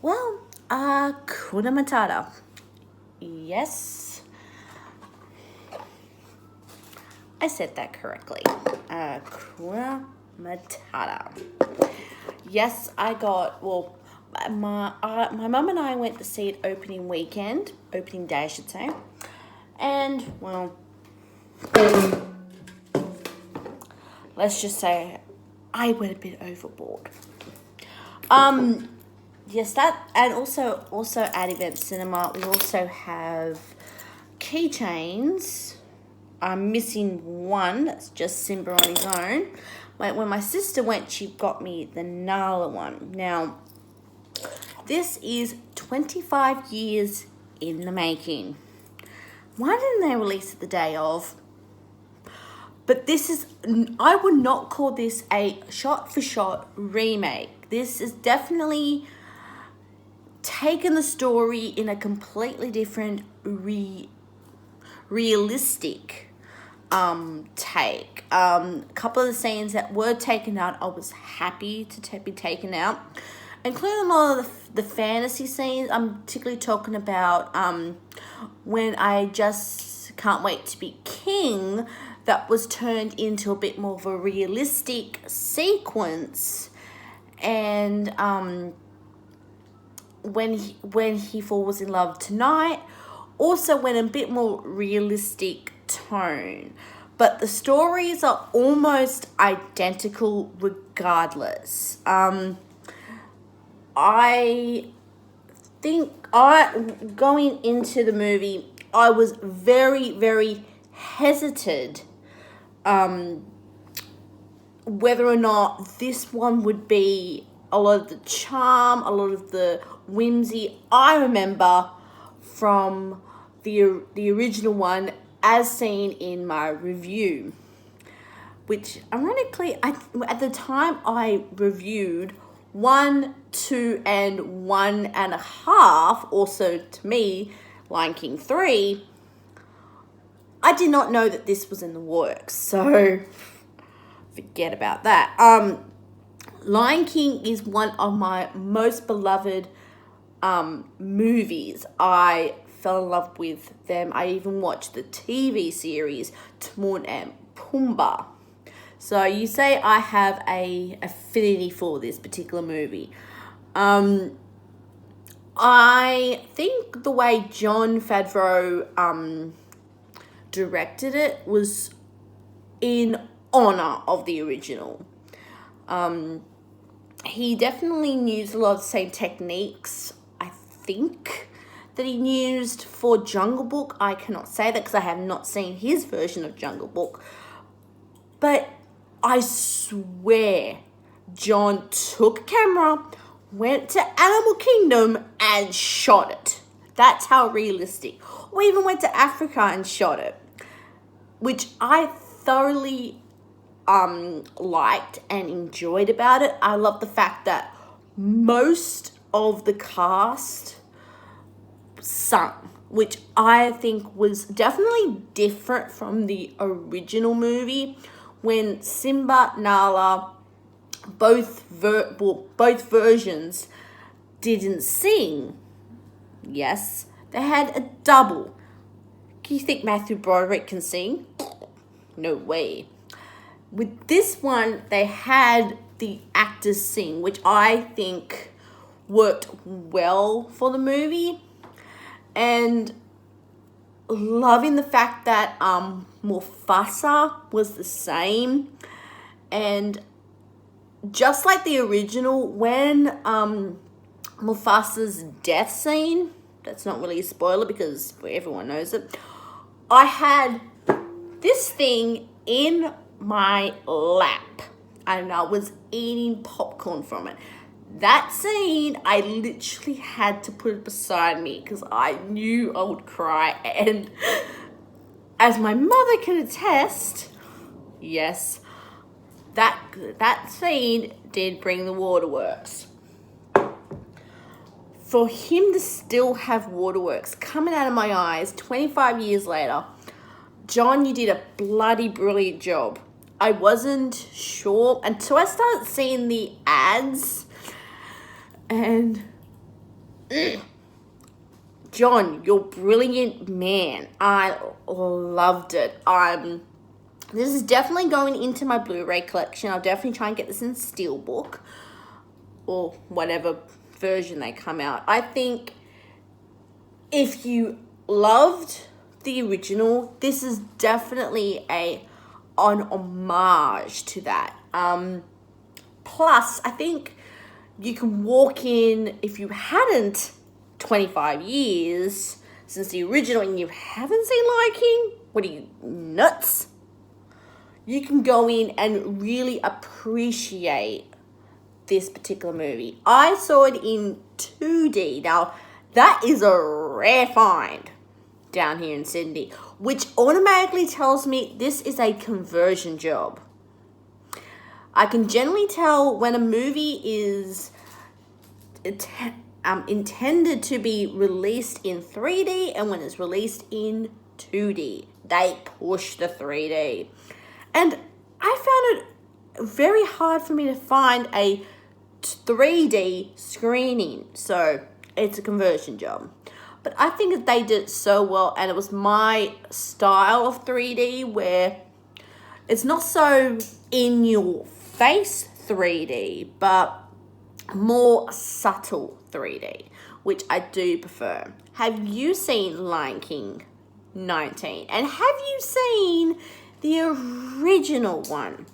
Well, Kuna Matata. Yes, I said that correctly. Kuna Matata. Yes, I got, well, my mum and I went to see it opening day, I should say. And, well, let's just say I went a bit overboard. Yes, that, and also at Event Cinema, we also have keychains. I'm missing one. That's just Simba on his own. When my sister went, she got me the Nala one. Now, this is 25 years in the making. Why didn't they release it the day of? But this is, I would not call this a shot-for-shot remake. This is definitely taken the story in a completely different, realistic take. A couple of the scenes that were taken out, I was happy to be taken out, including a lot of the fantasy scenes. I'm particularly talking about when I just can't wait to be king. That was turned into a bit more of a realistic sequence, and when he falls in love tonight, also went a bit more realistic tone. But the stories are almost identical regardless. I think going into the movie, I was very, very hesitant whether or not this one would be a lot of the charm, a lot of the whimsy I remember from the original one as seen in my review. Which, ironically, at the time I reviewed 1, 2, and 1.5, also to me, Lion King 3, I did not know that this was in the works, so forget about that. Lion King is one of my most beloved movies. I fell in love with them. I even watched the TV series Timon and Pumbaa. So you say I have a affinity for this particular movie. I think the way Jon Favreau directed it was in honor of the original. He definitely used a lot of the same techniques, I think, that he used for Jungle Book. I cannot say that because I have not seen his version of Jungle Book. But I swear John took a camera, went to Animal Kingdom and shot it. That's how realistic. We even went to Africa and shot it, which I thoroughly liked and enjoyed about it. I love the fact that most of the cast sung, which I think was definitely different from the original movie when Simba, Nala, both versions didn't sing. Yes, they had a double. Do you think Matthew Broderick can sing? No way. With this one, they had the actors sing, which I think worked well for the movie. And loving the fact that Mufasa was the same. And just like the original, when Mufasa's death scene, that's not really a spoiler because everyone knows it, I had this thing in my lap and I was eating popcorn from it. That scene, I literally had to put it beside me because I knew I would cry. And as my mother can attest, yes, that scene did bring the waterworks. For him to still have waterworks coming out of my eyes 25 years later, John, you did a bloody brilliant job. I wasn't sure until I started seeing the ads, and John, you're brilliant, man. I loved it. This is definitely going into my Blu-ray collection. I'll definitely try and get this in Steelbook or whatever version they come out. I think if you loved the original, this is definitely an homage to that. Plus, I think you can walk in, if you hadn't 25 years since the original and you haven't seen Lion King, what are you, nuts? You can go in and really appreciate this particular movie. I saw it in 2D. Now, that is a rare find down here in Sydney, which automatically tells me this is a conversion job. I can generally tell when a movie is intended to be released in 3D and when it's released in 2D. They push the 3D. And I found it very hard for me to find a 3D screening. So it's a conversion job. But I think that they did it so well, and it was my style of 3D where it's not so in your face 3D, but more subtle 3D, which I do prefer. Have you seen Lion King 19? And have you seen the original one?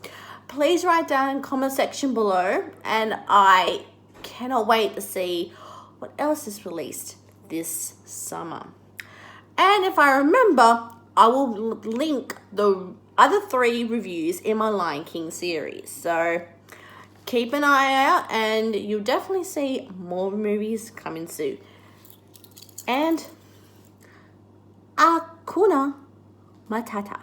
Please write down in the comment section below, and I cannot wait to see what else is released this summer. And if I remember, I will link the other 3 reviews in my Lion King series. So keep an eye out and you'll definitely see more movies coming soon. And Hakuna Matata.